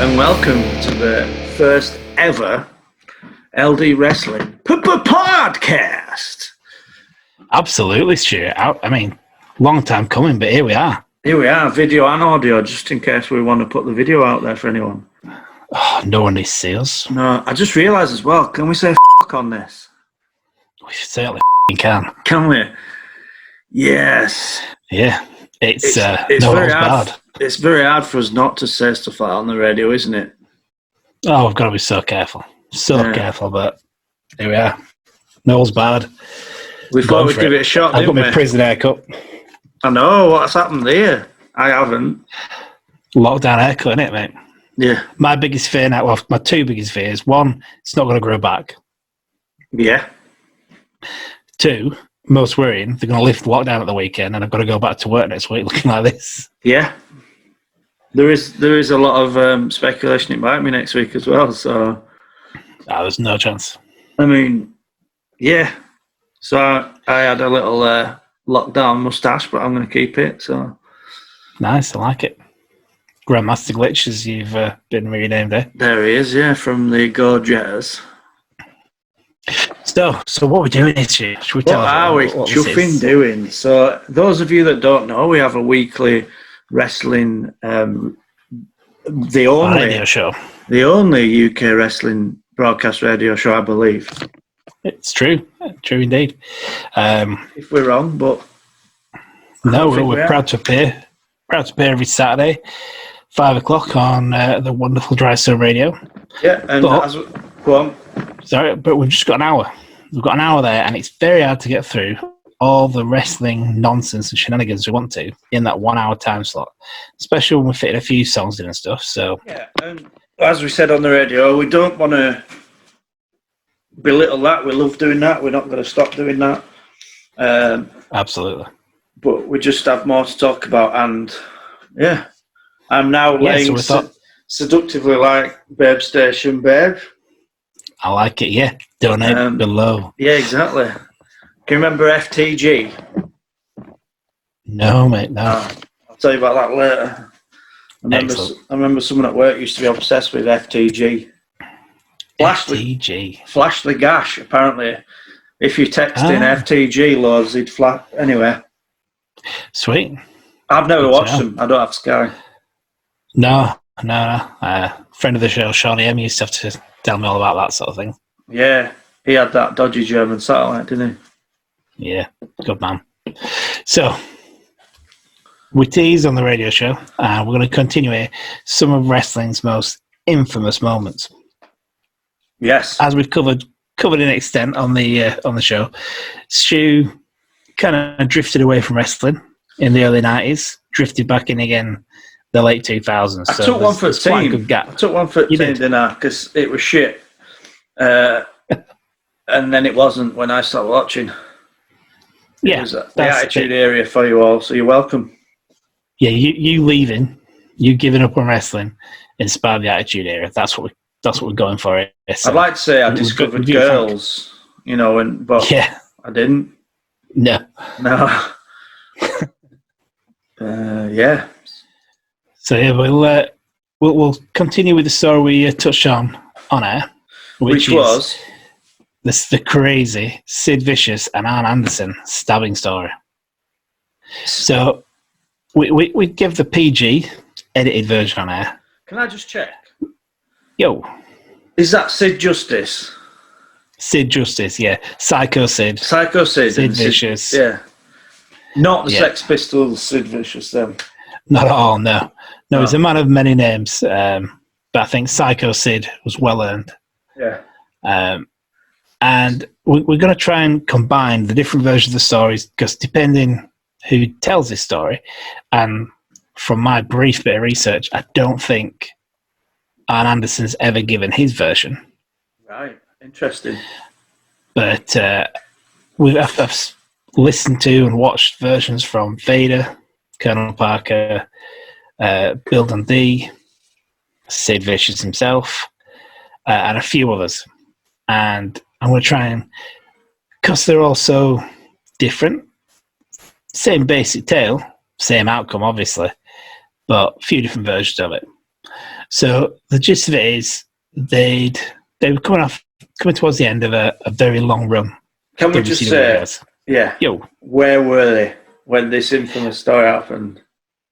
and welcome to the first ever LD Wrestling Podcast. Absolutely, Stuart. I mean, long time coming, but here we are. Here we are, video and audio, just in case we want to put the video out there for anyone. Oh, no one needs to see us. No, I just realised as well, can we say f*** on this? We certainly can. Can we? Yes. Yeah, it's no very hard. bad. It's very hard for us not to say stuff like that on the radio, isn't it? Oh, we've got to be so careful. Careful, but here we are. Noel's bad. We thought we'd give it a shot, I've got my prison haircut. I know, what's happened there? I haven't. Lockdown haircut, innit, mate? Yeah. My biggest fear now, well, my two biggest fears. One, it's not going to grow back. Yeah. Two, most worrying, they're going to lift lockdown at the weekend and I've got to go back to work next week looking like this. Yeah. There is a lot of speculation it might be next week as well, so... there's no chance. I mean, yeah. So I had a little lockdown moustache, but I'm going to keep it, so... Nice, I like it. Grandmaster Glitch, as you've been renamed, eh? There he is, yeah, from the Go Jetters. So what are we doing this year? Should we tell what are we chuffing doing? So those of you that don't know, we have a weekly wrestling, the only radio show. The only UK wrestling broadcast radio show, I believe. It's true. True indeed. If we're wrong, but... No, we're proud to appear. Proud to appear every Saturday, 5 o'clock on the wonderful Dry Zone Radio. Yeah, and go on. Sorry, but we've just got an hour. We've got an hour there, and it's very hard to get through all the wrestling nonsense and shenanigans we want to in that 1 hour time slot, especially when we're fitting a few songs in and stuff. So yeah, and as we said on the radio, we don't want to belittle that. We love doing that. We're not going to stop doing that. Absolutely. But we just have more to talk about, and yeah, I'm now laying seductively like Babe Station Babe. I like it, yeah. Donate below. Yeah, exactly. Can you remember FTG? No, mate, no. I'll tell you about that later. I remember someone at work used to be obsessed with FTG. Flash the gash, apparently. If you text in FTG loads, he'd flash. Anyway. Sweet. I've never watched them. I don't have Sky. No. Friend of the show, Shawnee M, used to have to tell me all about that sort of thing. Yeah, he had that dodgy German satellite, didn't he? Yeah, good man. So, we tease on the radio show, and we're going to continue here some of wrestling's most infamous moments. Yes. As we've covered in extent on the show, Stu kind of drifted away from wrestling in the early 90s, drifted back in again the late 2000s. I took one for a team. I took one for a team, didn't I? Because it was shit. And then it wasn't when I started watching. It was the Attitude Era for you all, so you're welcome. Yeah, you leaving, you giving up on wrestling inspired the Attitude Era. That's what we're going for. So I'd like to say I discovered girls, but yeah. I didn't. No. Yeah. So yeah, we'll continue with the story we touched on air, which was the crazy Sid Vicious and Arn Anderson stabbing story. So we give the PG edited version on air. Can I just check? Yo, is that Sid Justice? Sid Justice, yeah. Psycho Sid. Sid Vicious. Yeah. Not the Sex Pistols Sid Vicious, then. Not at all, no. No, he's a man of many names, but I think Psycho Sid was well earned. Yeah. And we're going to try and combine the different versions of the stories, because depending who tells this story, and from my brief bit of research, I don't think Arn Anderson's ever given his version. Right. Interesting. But I've listened to and watched versions from Vader, Colonel Parker, Bill Dundee, Sid Vicious himself, and a few others. And I'm going to try and, because they're all so different, same basic tale, same outcome, obviously, but a few different versions of it. So the gist of it is they were coming towards the end of a very long run. Can we just say, where were they when this infamous story happened?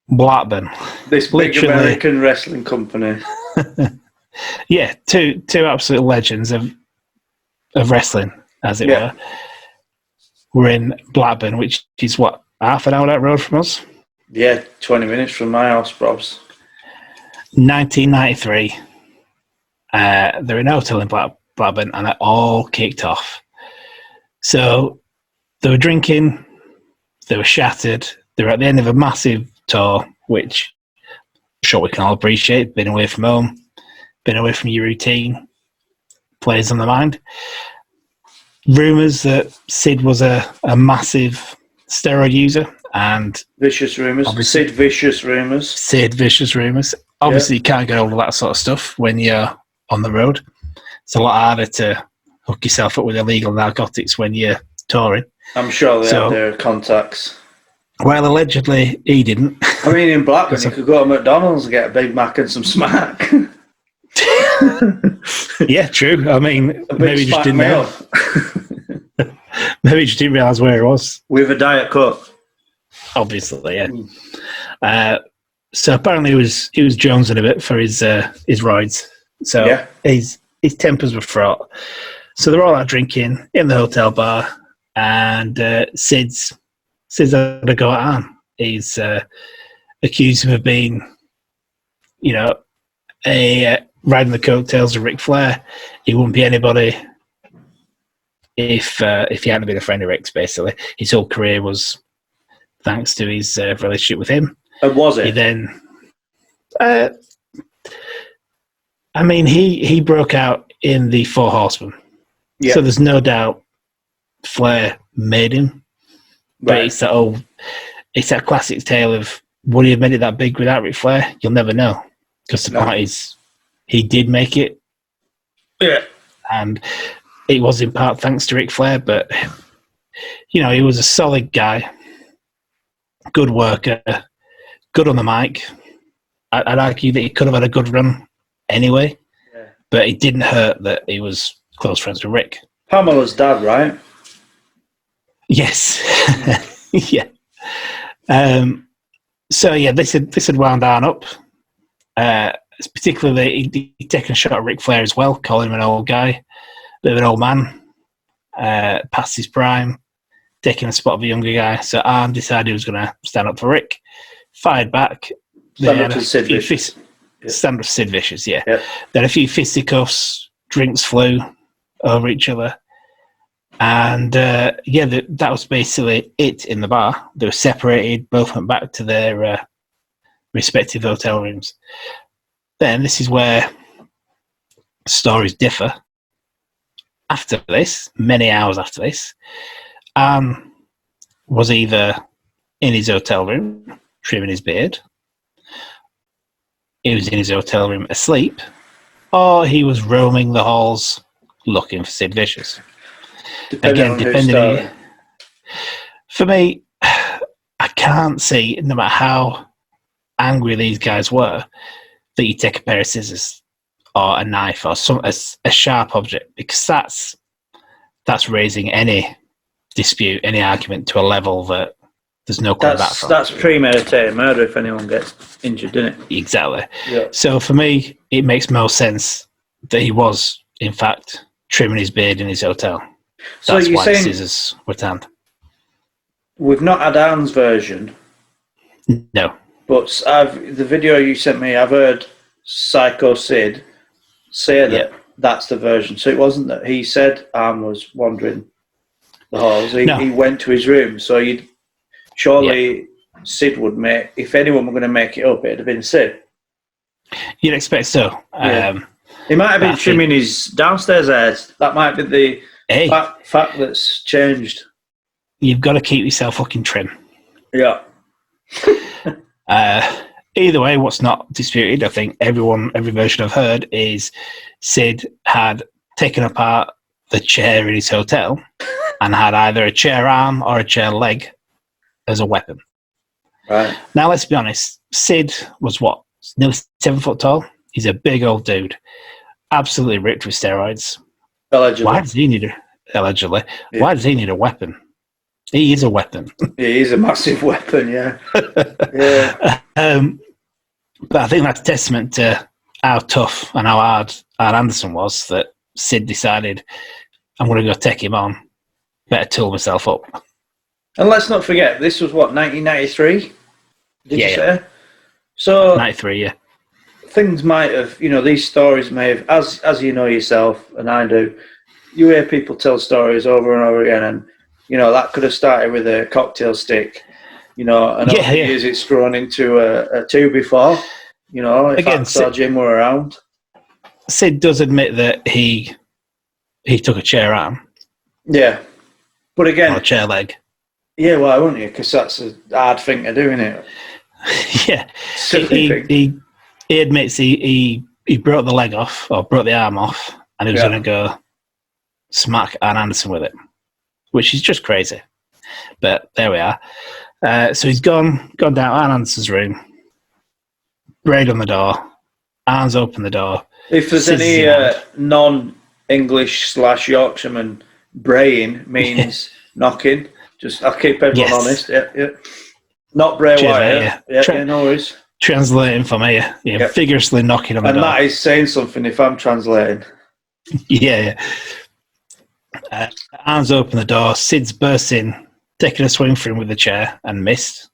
Blackburn. This big American wrestling company. Yeah, two absolute legends of wrestling, as it were. We're in Blackburn, which is what, half an hour that road from us? Yeah, 20 minutes from my house, probs. 1993. They're in a hotel in Blackburn, and it all kicked off. So they were drinking, they were shattered, they were at the end of a massive tour, which I'm sure we can all appreciate. Been away from home, been away from your routine, plays on the mind. Rumours that Sid was a massive steroid user, and vicious rumours. Sid vicious rumours. Sid vicious rumours. Obviously, you can't get over that sort of stuff when you're on the road. It's a lot harder to hook yourself up with illegal narcotics when you're touring. I'm sure they have their contacts. Well, allegedly, he didn't. I mean, in Blackburn, you could go to McDonald's and get a Big Mac and some smack. Yeah, true. I mean, maybe he just didn't know. Maybe he just didn't realise where it was. With a Diet Coke. Obviously, yeah. So apparently he was jonesing a bit for his rides. So his tempers were fraught. So they're all out drinking in the hotel bar, and Sid's had a go at Arn. He's accused him of being, riding the coattails of Ric Flair. He wouldn't be anybody if he hadn't been a friend of Rick's. Basically, his whole career was thanks to his relationship with him. And was it? He then, he broke out in the Four Horsemen. Yeah. So there's no doubt Flair made him. But it's that classic tale of, would he have made it that big without Ric Flair? You'll never know. Because the point is, he did make it. Yeah. And it was in part thanks to Ric Flair, but, he was a solid guy, good worker, good on the mic. I'd argue that he could have had a good run anyway, but it didn't hurt that he was close friends with Rick. Pamela's dad, right? Yes. Yeah. This had wound Arn up. Particularly, he'd taken a shot at Ric Flair as well, calling him an old guy, bit of an old man, past his prime, taking a spot of a younger guy. So Arn decided he was going to stand up for Rick, fired back. Stand up to Sid Vicious. Stand up to Sid Vicious, yeah. Yep. Then a few fisticuffs, drinks flew over each other. And, that was basically it in the bar. They were separated, both went back to their respective hotel rooms. Then this is where stories differ. After this, many hours after this, Arn was either in his hotel room, trimming his beard, he was in his hotel room asleep, or he was roaming the halls looking for Sid Vicious. Depending for me, I can't see, no matter how angry these guys were, that you take a pair of scissors or a knife or a sharp object, because that's raising any dispute, any argument to a level that there's no coming back from. That's premeditated murder if anyone gets injured, isn't it? Exactly. Yeah. So for me, it makes most sense that he was, in fact, trimming his beard in his hotel. That's why the scissors were tanned. We've not had Arn's version. No. But the video you sent me, I've heard Psycho Sid say that that's the version. So it wasn't that he said Arn was wandering the halls. He went to his room. So surely Sid would make, if anyone were going to make it up, it'd have been Sid. You'd expect so. He might have been trimming his downstairs hairs. That might be the fact that's changed. You've got to keep yourself fucking trim. Yeah. Either way, what's not disputed, I think every version I've heard is Sid had taken apart the chair in his hotel and had either a chair arm or a chair leg as a weapon. Right. Now, let's be honest. Sid was what? Nearly 7 foot tall. He's a big old dude, absolutely ripped with steroids. Allegedly. Why does he need allegedly? Yeah. Why does he need a weapon? He is a weapon. Yeah, he's a massive weapon. Yeah. Yeah. But I think that's a testament to how tough and how hard Anderson was that Sid decided, I'm going to go take him on. Better tool myself up. And let's not forget, this was what, 1993? Did you say? So 93, yeah. Things might have, these stories may have, as you know yourself, and I do, you hear people tell stories over and over again, and, that could have started with a cocktail stick, and over the years it's grown into a 2x4, if Hacksaw Jim were around. Sid does admit that he took a chair arm. Yeah. But again... Or a chair leg. Yeah, why wouldn't you? Because that's a hard thing to do, isn't it? Yeah. He admits he broke the leg off, or broke the arm off, and he was going to go smack Arn Anderson with it, which is just crazy. But there we are. So he's gone down Arn Anderson's room, raid on the door, Arn's opened the door. If there's any non-English / Yorkshireman braying means knocking, I'll keep everyone honest. Yeah. Not Bray Wyatt. Yeah, no worries. Translating for me, vigorously knocking on the door. And Matt is saying something if I'm translating. Yeah. Arn's opened the door, Sid's burst in, taking a swing for him with the chair, and missed.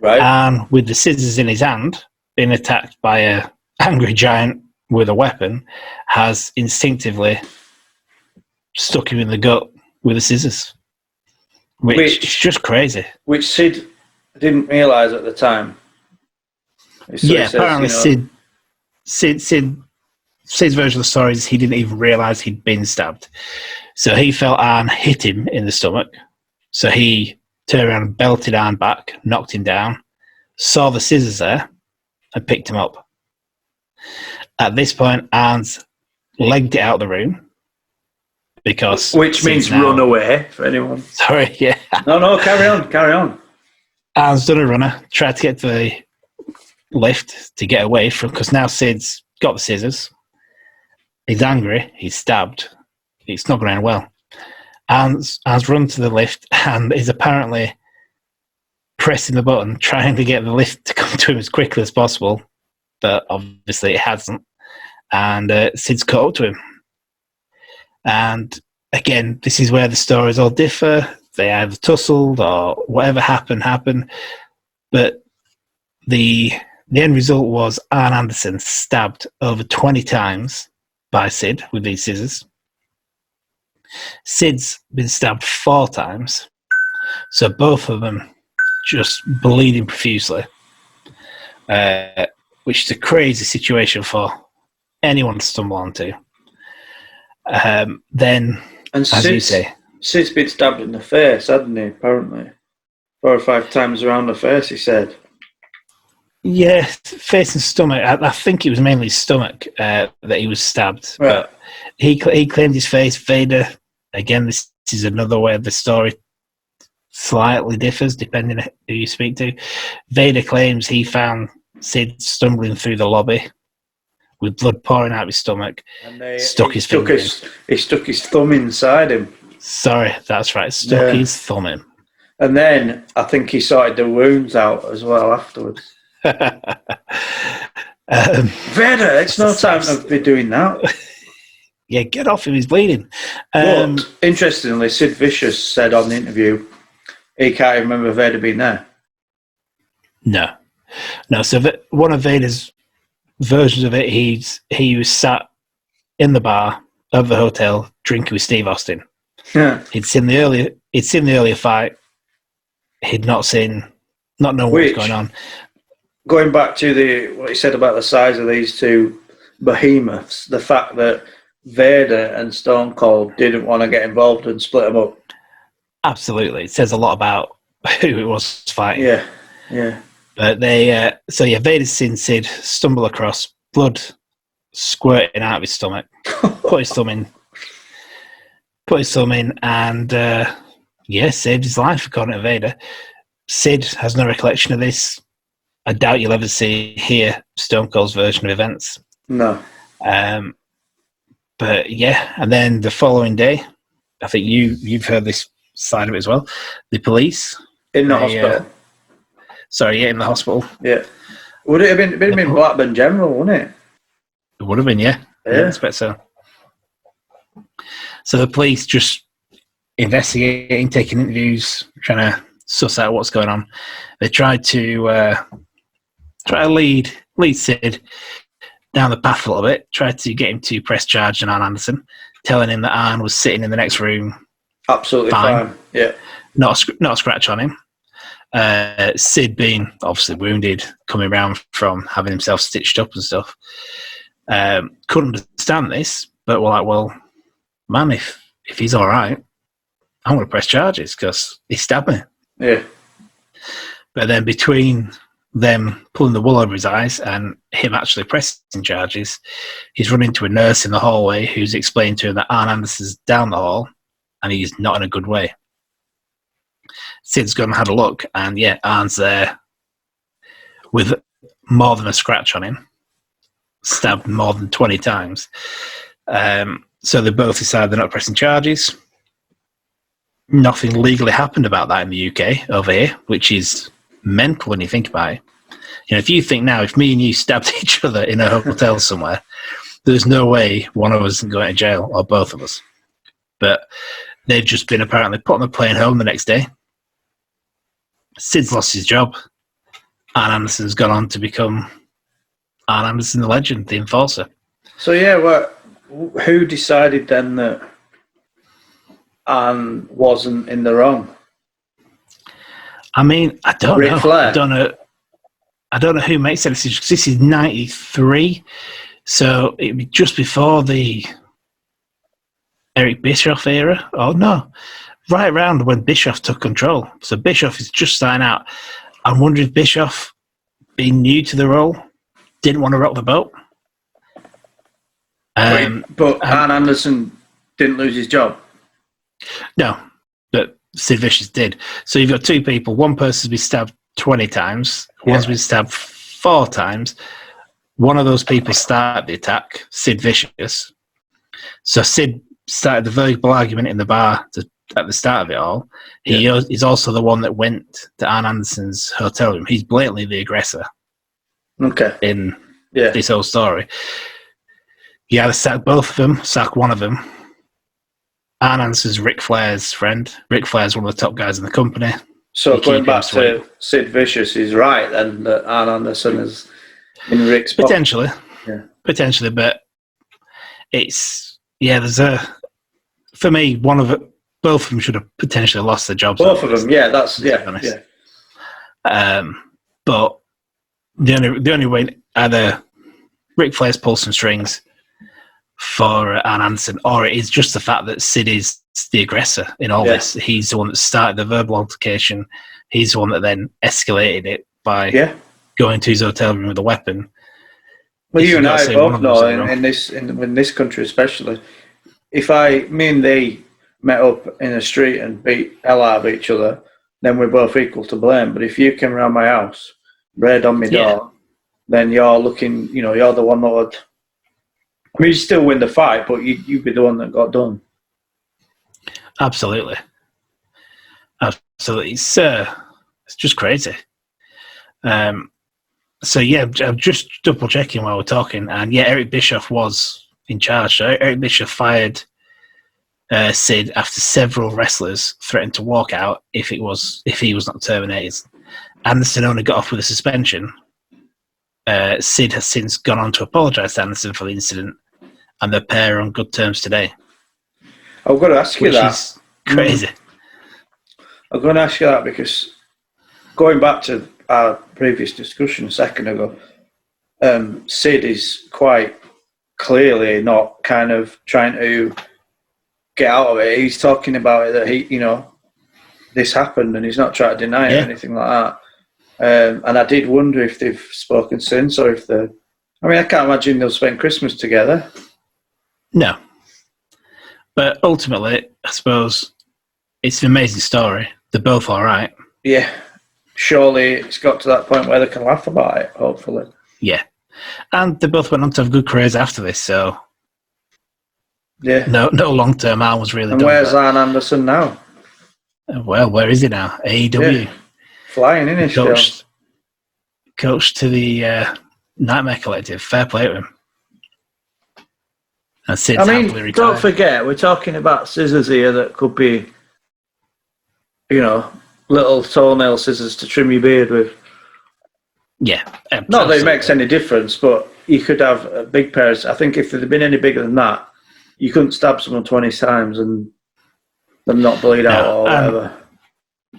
Right. And with the scissors in his hand, being attacked by a angry giant with a weapon, has instinctively stuck him in the gut with the scissors. Which is just crazy. Which Sid didn't realise at the time. Apparently Sid's version of the story is he didn't even realise he'd been stabbed. So he felt Arn hit him in the stomach. So he turned around and belted Arn back, knocked him down, saw the scissors there, and picked him up. At this point, Arn's legged it out of the room. Which means run away, for anyone. Sorry, yeah. No, carry on. Arn's done a runner, tried to get to the lift to get away from, because now Sid's got the scissors. He's angry, he's stabbed. It's not going to end well. Arn's run to the lift and is apparently pressing the button, trying to get the lift to come to him as quickly as possible. But obviously it hasn't. And Sid's caught up to him. And again, this is where the stories all differ. They either tussled or whatever happened. But the end result was Arn Anderson stabbed over 20 times by Sid with these scissors. Sid's been stabbed 4 times. So both of them just bleeding profusely. Which is a crazy situation for anyone to stumble onto. Then, as you say, Sid's been stabbed in the face, hadn't he? Apparently, 4 or 5 times around the face. He said, "Yeah, face and stomach." I think it was mainly stomach that he was stabbed. Right. But he claimed his face. Vader, again, this is another way the story slightly differs depending on who you speak to. Vader claims he found Sid stumbling through the lobby with blood pouring out of his stomach, and he stuck his thumb inside him. Sorry, that's right. Stuck his thumb in. And then I think he sorted the wounds out as well afterwards. Vader, it's no time to be doing that. Yeah, get off him, he's bleeding. But interestingly, Sid Vicious said on the interview he can't even remember Vader being there. No. So one of Vader's versions of it, he was sat in the bar of the hotel drinking with Steve Austin. Yeah. He'd seen the earlier fight. He'd not known what was going on. Going back to what he said about the size of these two behemoths, the fact that Vader and Stone Cold didn't want to get involved and split them up. Absolutely, it says a lot about who it was fighting. Yeah. But Vader's seen Sid stumble across, blood squirting out of his stomach, put his thumb in, and saved his life, according to Vader. Sid has no recollection of this. I doubt you'll ever hear Stone Cold's version of events. No. But yeah, and then the following day, I think you've heard this side of it as well. The police in the hospital. In the hospital. Yeah. Would it have been Blackburn General, wouldn't it? It would have been, yeah. Yeah, I expect so. So the police just investigating, taking interviews, trying to suss out what's going on. They tried to lead Sid down the path a little bit, tried to get him to press charge on Arn Anderson, telling him that Arn was sitting in the next room. Absolutely fine. Yeah. Not a scratch on him. Sid being obviously wounded, coming around from having himself stitched up and stuff. Couldn't understand this, but we're like, well, man, if he's all right, I'm going to press charges because he stabbed me. Yeah. But then between them pulling the wool over his eyes and him actually pressing charges, he's run into a nurse in the hallway who's explained to him that Arn Anderson's down the hall and he's not in a good way. Sid's gone and had a look, and yeah, Arn's there with more than a scratch on him, stabbed more than 20 times. So they both decide they're not pressing charges. Nothing legally happened about that in the UK over here, which is mental when you think about it. You know, if you think now, if me and you stabbed each other in a hotel somewhere, there's no way one of us is going to jail, or both of us. But they've just been apparently put on the plane home the next day. Sid's lost his job. Arn Anderson's gone on to become Arn Anderson, the legend, the enforcer. So yeah, who decided then that Arn wasn't in the wrong? I mean, I don't know. Flair. I don't know who makes that decision. This is 93, so it'd be just before the Eric Bischoff era. Oh no, right around when Bischoff took control. So Bischoff is just starting out. I'm wondering if Bischoff, being new to the role, didn't want to rock the boat. But Arn Anderson didn't lose his job. No, but Sid Vicious did. So you've got two people. One person's been stabbed 20 times. One's been stabbed 4 times. One of those people started the attack, Sid Vicious. So Sid started the verbal argument in the bar at the start of it all. He's also the one that went to Arn Anderson's hotel room. He's blatantly the aggressor. Okay. In this whole story. You either sack both of them, sack one of them. Arn Anderson's Ric Flair's friend. Ric Flair's one of the top guys in the company. So going back to Sid Vicious, he's right then that Arn Anderson is in Ric's pocket. Potentially. Yeah. Potentially, but there's for me, both of them should have potentially lost their jobs. Both of them, but the only way either Ric Flair's pulled some strings for Arn Anderson, or it is just the fact that Sid is the aggressor in all this. He's the one that started the verbal altercation. He's the one that then escalated it by going to his hotel room with a weapon. Well, you and I both know in this country especially, if me and they met up in a street and beat hell out of each other, then we're both equal to blame. But if you came around my house, raid on my door, then you're looking, you're the one that would... I mean, you still win the fight, but you'd be the one that got done. Absolutely. It's just crazy. So I'm just double checking while we're talking, and Eric Bischoff was in charge. So Eric Bischoff fired Sid after several wrestlers threatened to walk out if he was not terminated. Anderson only got off with a suspension. Sid has since gone on to apologise to Anderson for the incident, and the pair are on good terms today. I've got to ask you that. Which is crazy. I'm going to ask you that because going back to our previous discussion a second ago, Sid is quite clearly not kind of trying to get out of it. He's talking about it that this happened, and he's not trying to deny it or anything like that. And I did wonder if they've spoken since, or if I can't imagine they'll spend Christmas together. No. But ultimately, I suppose it's an amazing story. They're both all right. Yeah. surely it's got to that point where they can laugh about it, hopefully. Yeah. And they both went on to have good careers after this, so yeah, no long-term harm was really and done. Where's Arn Anderson now? Well, where is he now? AEW. Yeah. Flying in his coach to the Nightmare Collective. Fair play to him. And Sid's happily retired. Don't forget, we're talking about scissors here that could be, little toenail scissors to trim your beard with. Yeah. Not that it makes any difference, but you could have a big pair of... I think if they'd been any bigger than that, you couldn't stab someone 20 times and them not bleed out or whatever.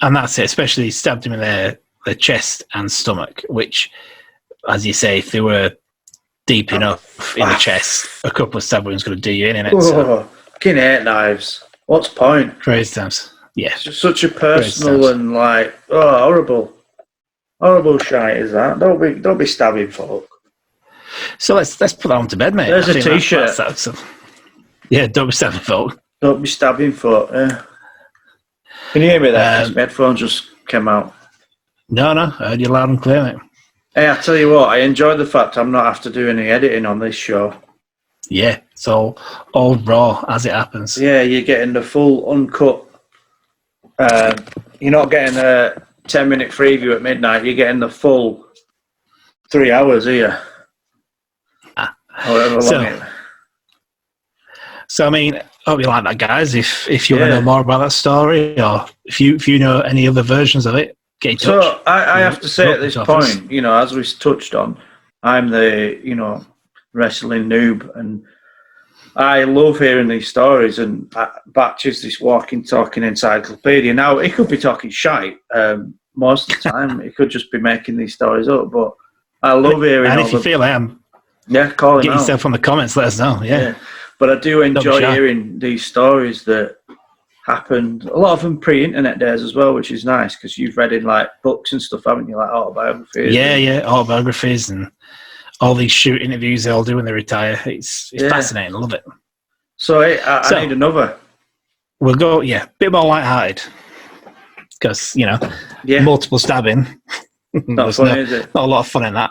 And that's it, especially stabbed him in the chest and stomach, which, as you say, if they were deep enough in the chest, a couple of stab wounds going to do you in it. So. Fucking hate knives. What's the point? Crazy times. Yeah. It's just such a personal and horrible shite is that. Don't be stabbing folk. So let's put that one to bed, mate. There's a t-shirt. Yeah, don't be stabbing folk. Don't be stabbing folk, yeah. Can you hear me there? My headphones just came out. No, I heard you loud and clear, mate. Hey, I tell you what, I enjoy the fact I'm not have to do any editing on this show. Yeah, it's all raw as it happens. Yeah, you're getting the full uncut. You're not getting a 10-minute preview at midnight. You're getting the full 3 hours here. However long it. So, I mean, hope you like that, guys. If you want to know more about that story, or if you know any other versions of it, get in touch. So, I have to say at this point, as we touched on, I'm the, wrestling noob, and I love hearing these stories, and Batch is this walking, talking encyclopedia. Now, he could be talking shite most of the time. He could just be making these stories up, but I love hearing and if you feel I am, call him get out. yourself on the comments, let us know. Yeah. But I do enjoy hearing these stories that happened. A lot of them pre-internet days as well, which is nice because you've read in books and stuff, haven't you? Like autobiographies. Yeah, autobiographies and all these shoot interviews they all do when they retire. It's fascinating. I love it. So I need another. We'll go, bit more lighthearted because multiple stabbing. Not funny, is it? Not a lot of fun in that.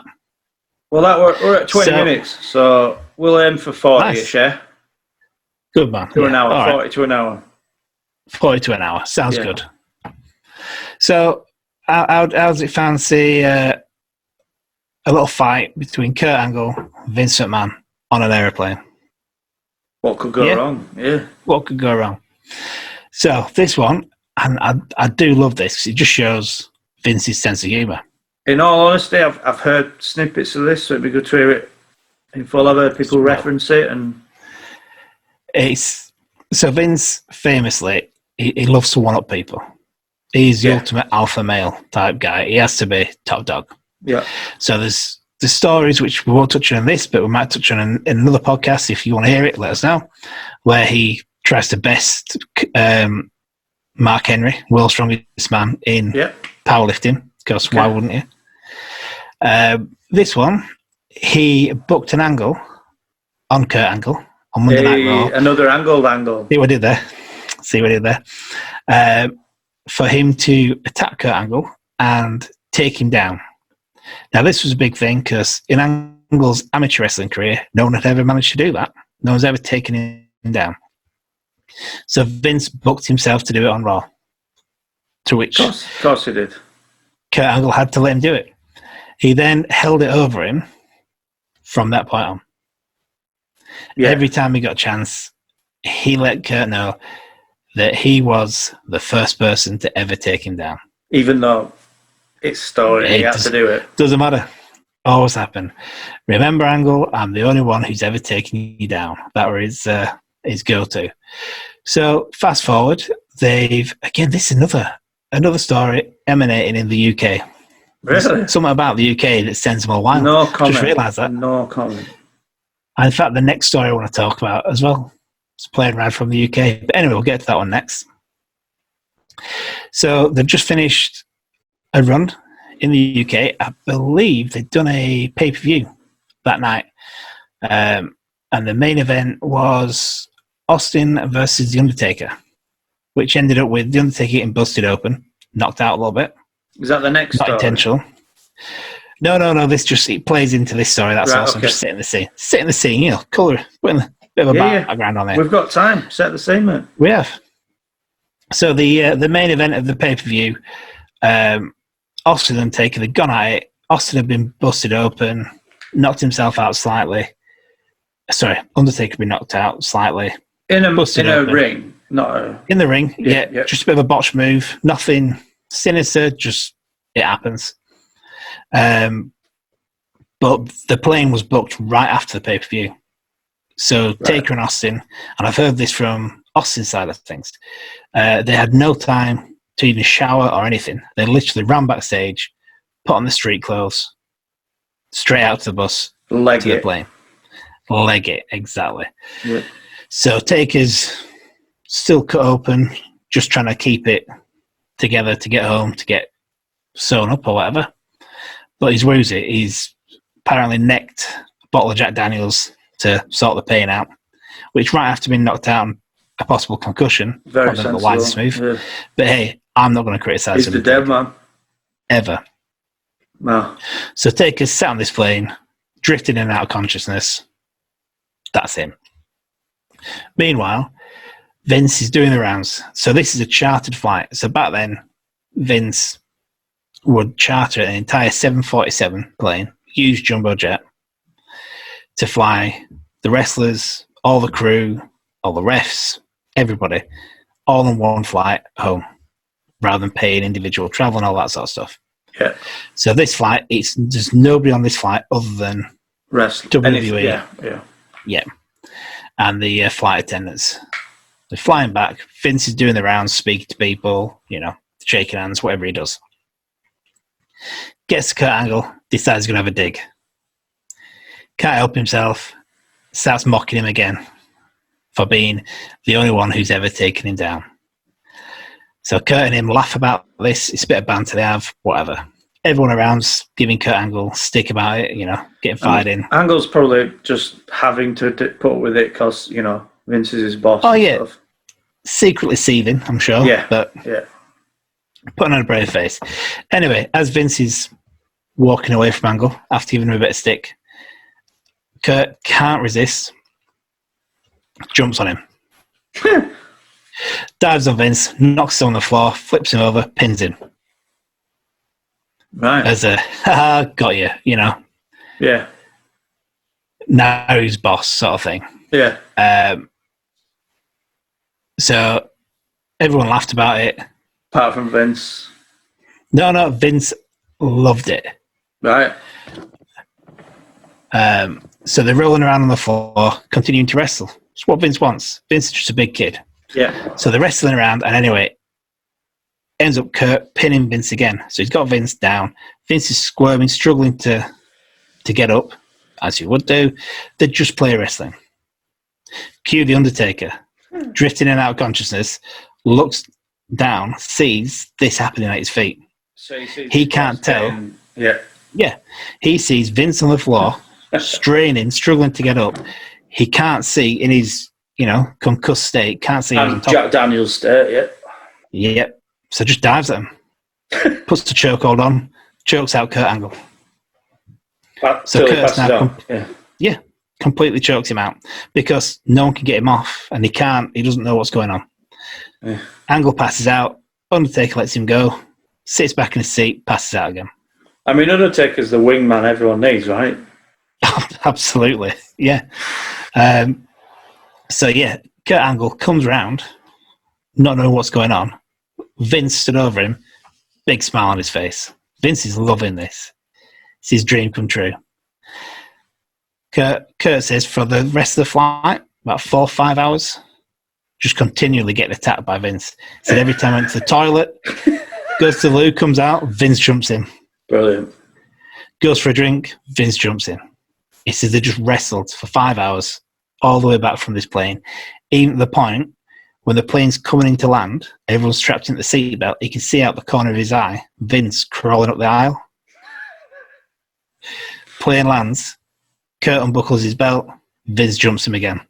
Well, we're at 20 minutes, so we'll aim for 40-ish, yeah? Good man. To an hour, all 40 to an hour. 40 to an hour. Sounds good. So, how does it fancy a little fight between Kurt Angle and Vince McMahon on an aeroplane? What could go wrong? Yeah. What could go wrong? So, this one, and I do love this, it just shows Vince's sense of humour. In all honesty, I've heard snippets of this, so it'd be good to hear it in full. I've heard people reference it, and so Vince famously he loves to one-up people. He's the ultimate alpha male type guy. He has to be top dog. Yeah. So there's the stories which we won't touch on in this, but we might touch on in another podcast. If you want to hear it, let us know. Where he tries to best Mark Henry, world's strongest man in powerlifting. Because why wouldn't you? This one, he booked an angle on Kurt Angle on Monday Night Raw. Another angle. See what I did there. For him to attack Kurt Angle and take him down. Now, this was a big thing because in Angle's amateur wrestling career, no one had ever managed to do that. No one's ever taken him down. So Vince booked himself to do it on Raw. To which... Of course he did. Kurt Angle had to let him do it. He then held it over him from that point on. Yeah. Every time he got a chance, he let Kurt know that he was the first person to ever take him down. Even though it's story, he had to do it. Doesn't matter. Always happened. Remember, Angle, I'm the only one who's ever taken you down. That was his go-to. So, fast forward, this is another story emanating in the UK. Really? Something about the UK that sends them all wild. No comment. Just realised that. No comment. And in fact, the next story I want to talk about as well is playing around from the UK. But anyway, we'll get to that one next. So they've just finished a run in the UK. I believe they'd done a pay-per-view that night. And the main event was Austin versus The Undertaker, which ended up with The Undertaker getting busted open, knocked out a little bit. Is that the next Not story? intentional. No. This just it plays into this story. That's Right, awesome. okay. Just setting the scene. Setting the scene. You know, colour. Putting a bit of a background on there. We've got time. Set the scene, mate. We have. So the main event of the pay-per-view, Austin and Undertaker, they'd gone at it. Austin had been busted open, knocked himself out slightly. Sorry, Undertaker had been knocked out slightly. In a ring, not a... In the ring, yeah. Just a bit of a botch move. Nothing sinister, just it happens. But the plane was booked right after the pay-per-view. So Taker and Austin, and I've heard this from Austin's side of things, they had no time to even shower or anything. They literally ran backstage, put on the street clothes, straight out to the bus, the plane. Leg it, exactly. Yeah. So Taker's still cut open, just trying to keep it together to get home, to get sewn up or whatever. But he's woozy. He's apparently necked a bottle of Jack Daniels to sort the pain out, which right after being knocked out and a possible concussion. Very sensible. The wisest move. Yeah. But hey, I'm not going to criticise him. He's the dead man. Ever. No. So Taker's sat on this plane, drifting in and out of consciousness. That's him. Meanwhile, Vince is doing the rounds. So this is a chartered flight. So back then, Vince would charter an entire 747 plane, huge jumbo jet, to fly the wrestlers, all the crew, all the refs, everybody, all on one flight home, rather than paying individual travel and all that sort of stuff. Yeah. So this flight, there's nobody on this flight other than WWE. Yeah. And the flight attendants. They're flying back. Vince is doing the rounds, speaking to people, shaking hands, whatever he does. Gets to Kurt Angle, decides he's going to have a dig. Can't help himself, starts mocking him again for being the only one who's ever taken him down. So Kurt and him laugh about this. It's a bit of banter they have, whatever. Everyone around's giving Kurt Angle stick about it, getting fired in. Angle's probably just having to put up with it because, Vince is his boss. Oh, yeah. Stuff. Secretly seething, I'm sure. Yeah. But putting on a brave face. Anyway, as Vince is walking away from Angle after giving him a bit of stick, Kurt can't resist, jumps on him. Dives on Vince, knocks him on the floor, flips him over, pins him. Right. As a, got you, Yeah. Now who's boss sort of thing. Yeah. So everyone laughed about it. Apart from Vince. No, Vince loved it. Right. So they're rolling around on the floor, continuing to wrestle. It's what Vince wants. Vince is just a big kid. Yeah. So they're wrestling around, and anyway, ends up Kurt pinning Vince again. So he's got Vince down. Vince is squirming, struggling to get up, as he would do. They just play wrestling. Cue the Undertaker, drifting in and out of consciousness, looks down, sees this happening at his feet. So he can't tell. Yeah. He sees Vince on the floor, straining, struggling to get up. He can't see in his, concussed state. Can't see. And Jack Daniels state, Yep. So just dives at him, puts the chokehold on, chokes out Kurt Angle. So Kurt's now, completely chokes him out because no one can get him off, and he doesn't know what's going on. Yeah. Angle passes out. Undertaker lets him go, sits back in his seat, passes out again. I mean, Undertaker's the wingman everyone needs, right? Absolutely, yeah. Kurt Angle comes round, not knowing what's going on. Vince stood over him, big smile on his face. Vince is loving this. It's his dream come true. Kurt says for the rest of the flight, about 4 or 5 hours, just continually getting attacked by Vince. Said every time I went to the toilet, goes to the loo, comes out, Vince jumps in. Brilliant. Goes for a drink, Vince jumps in. He says they just wrestled for 5 hours, all the way back from this plane. Even at the point when the plane's coming into land, everyone's strapped into the seatbelt, he can see out the corner of his eye Vince crawling up the aisle. Plane lands, Kurt unbuckles his belt, Vince jumps him again.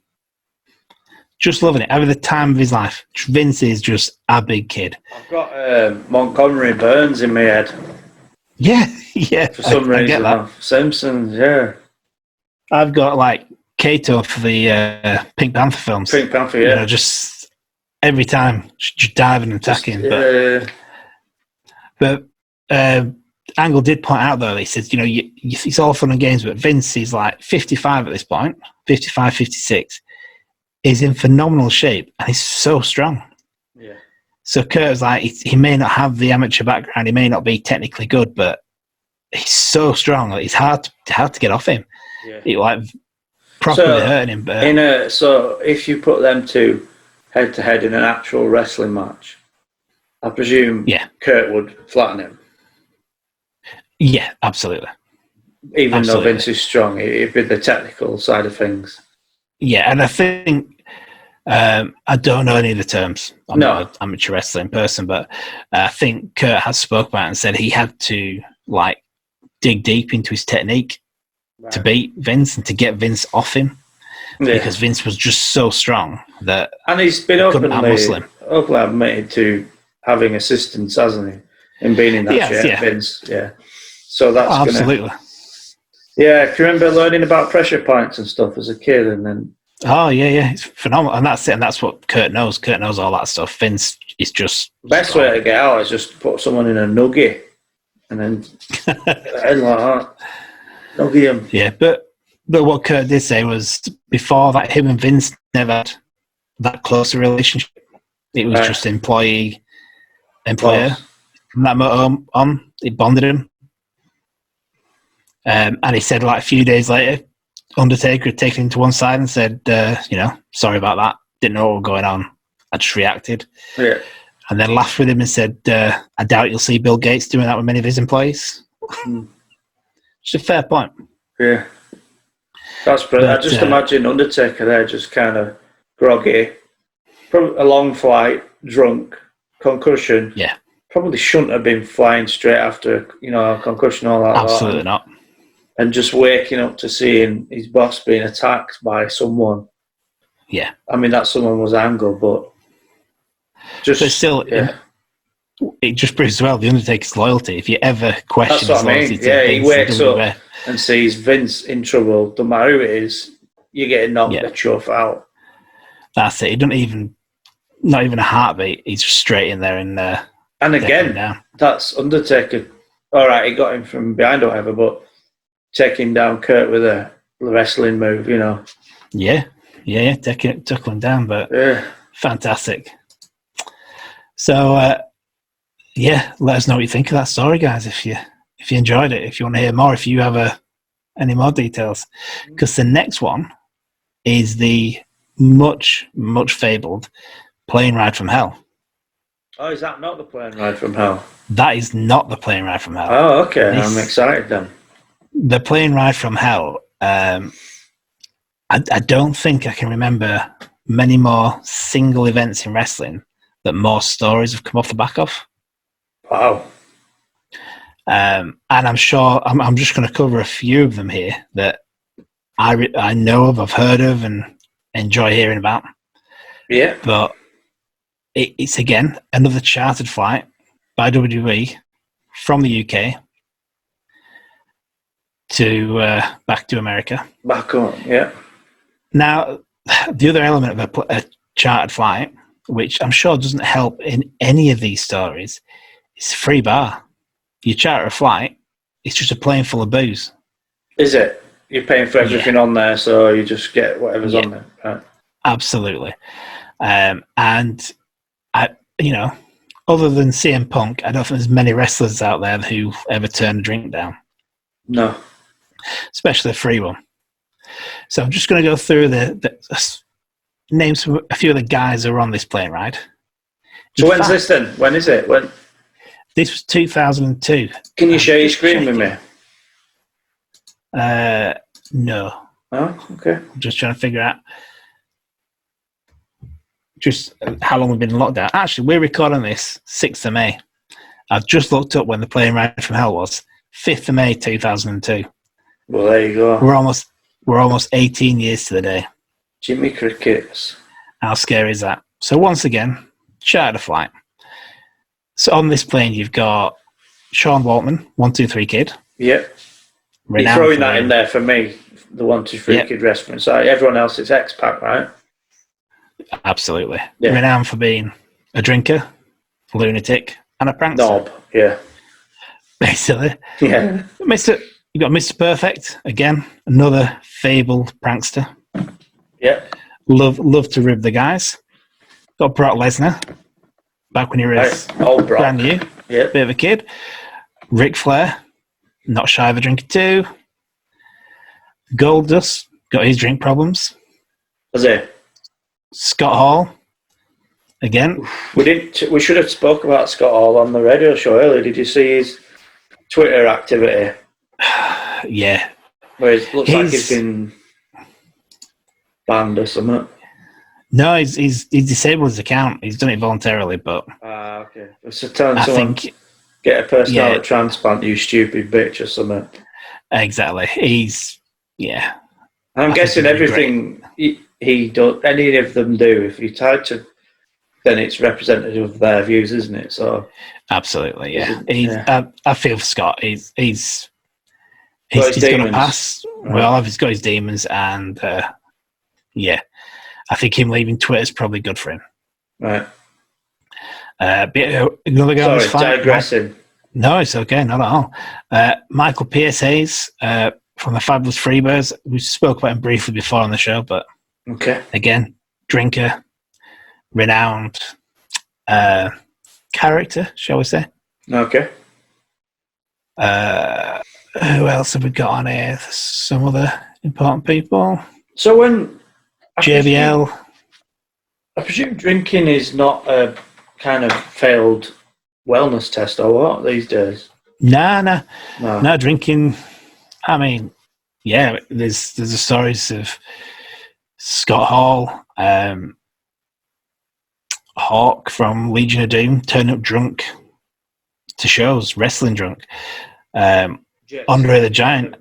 Just loving it. Having the time of his life. Vince is just a big kid. I've got Montgomery Burns in my head. Yeah, yeah. For some reason. Simpsons, yeah. I've got like Kato for the Pink Panther films. Pink Panther, yeah. You know, just every time, just diving and attacking. But Angle did point out, though, he says, you know, it's all fun and games, but Vince is like 55 at this point, 55, 56. He's in phenomenal shape, and he's so strong. Yeah. So Kurt was like, he may not have the amateur background, he may not be technically good, but he's so strong that it's hard to get off him. Yeah. It like properly hurting him. But so if you put them two head to head in an actual wrestling match, I presume Kurt would flatten him. Yeah, absolutely. Even though Vince is strong, it'd be the technical side of things. Yeah, and I think I don't know any of the terms. I'm not an amateur wrestling person, but I think Kurt has spoke about it and said he had to like dig deep into his technique to beat Vince and to get Vince off him because Vince was just so strong that and he's been openly admitted to having assistance, hasn't he, in being in that shit, Vince. Yeah, so that's absolutely. Yeah, if you remember learning about pressure points and stuff as a kid, and then it's phenomenal, and that's it, and that's what Kurt knows. Kurt knows all that stuff. Vince is just best way to get out is just put someone in a nuggie, and then head like that, nuggie him. Yeah, but what Kurt did say was before that, him and Vince never had that close a relationship. It was just employer. From that moment on, it bonded him. And he said, like, a few days later, Undertaker had taken him to one side and said, sorry about that. Didn't know what was going on. I just reacted. Yeah. And then laughed with him and said, I doubt you'll see Bill Gates doing that with many of his employees. It's a fair point. Yeah. That's brilliant. I just imagine Undertaker there just kind of groggy, probably a long flight, drunk, concussion. Yeah. Probably shouldn't have been flying straight after, a concussion, all that. Absolutely not. And just waking up to seeing his boss being attacked by someone. Yeah. I mean, that someone was Angle, but still, it just proves well the Undertaker's loyalty. If you ever question his loyalty to Vince, he wakes up and sees Vince in trouble, no matter who it is, you're getting knocked the chuff out. That's it. He doesn't even, not even a heartbeat. He's just straight in there and again, that's Undertaker. All right, he got him from behind or whatever, but taking down Kurt with a wrestling move, Yeah, took him down, but fantastic. So, let us know what you think of that story, guys. If you enjoyed it, if you want to hear more, if you have any more details, because the next one is the much fabled plane ride from hell. Oh, is that not the plane ride from hell? That is not the plane ride from hell. Oh, okay. I'm excited then. The plane ride from hell. I don't think I can remember many more single events in wrestling that more stories have come off the back of. Wow. And I'm sure I'm just going to cover a few of them here that I know of, I've heard of, and enjoy hearing about. Yeah. But it's again another chartered flight by WWE from the UK to back to America. Back on, yeah. Now, the other element of a chartered flight, which I'm sure doesn't help in any of these stories, is free bar. You charter a flight, it's just a plane full of booze. Is it? You're paying for everything on there, so you just get whatever's on there. Right. Absolutely. And other than CM Punk, I don't think there's many wrestlers out there who ever turn a drink down. No. Especially a free one. So I'm just going to go through the names of a few of the guys who are on this plane ride. So when's this then? When is it? When? This was 2002. Can you share your screen with me? No. Oh, okay. I'm just trying to figure out just how long we've been in lockdown. Actually, we're recording this 6th of May. I've just looked up when the plane ride from hell was. 5th of May 2002. Well, there you go. We're almost 18 years to the day. Jimmy Crickets. How scary is that? So once again, chartered a flight. So on this plane, you've got Sean Waltman, 123 Kid. Yep. You're throwing that in there for me, the 123 Kid reference. So everyone else is expat, right? Absolutely. Yeah. Renowned for being a drinker, lunatic, and a prankster. Knob, yeah. Basically. Yeah. You got Mr. Perfect, again, another fabled prankster. Yeah. Love to rib the guys. Got Brock Lesnar, back when he was brand new, bit of a kid. Ric Flair, not shy of a drinker too. Goldust, got his drink problems. Was it? Scott Hall, again. We should have spoke about Scott Hall on the radio show earlier. Did you see his Twitter activity? Yeah. Where it looks like he's been banned or something. No, he's disabled his account. He's done it voluntarily, but... okay. So telling someone, get a personality transplant, you stupid bitch, or something. Exactly. I'm guessing everything he does, any of them do, if you try to, then it's representative of their views, isn't it? So absolutely, yeah. I feel for Scott. He's going to pass. Right. Well, he's got his demons, and I think him leaving Twitter is probably good for him. Right. Another guy. Sorry, digressing. No, it's okay, not at all. Michael Pierce Hayes from the Fabulous Freebirds. We spoke about him briefly before on the show, but again, drinker, renowned character, shall we say? Okay. Who else have we got on here? There's some other important people. So when JBL, I presume drinking is not a kind of failed wellness test or what these days? No, drinking. I mean, yeah, there's the stories of Scott Hall, Hawk from Legion of Doom, turning up drunk to shows, wrestling drunk. Andre the Giant.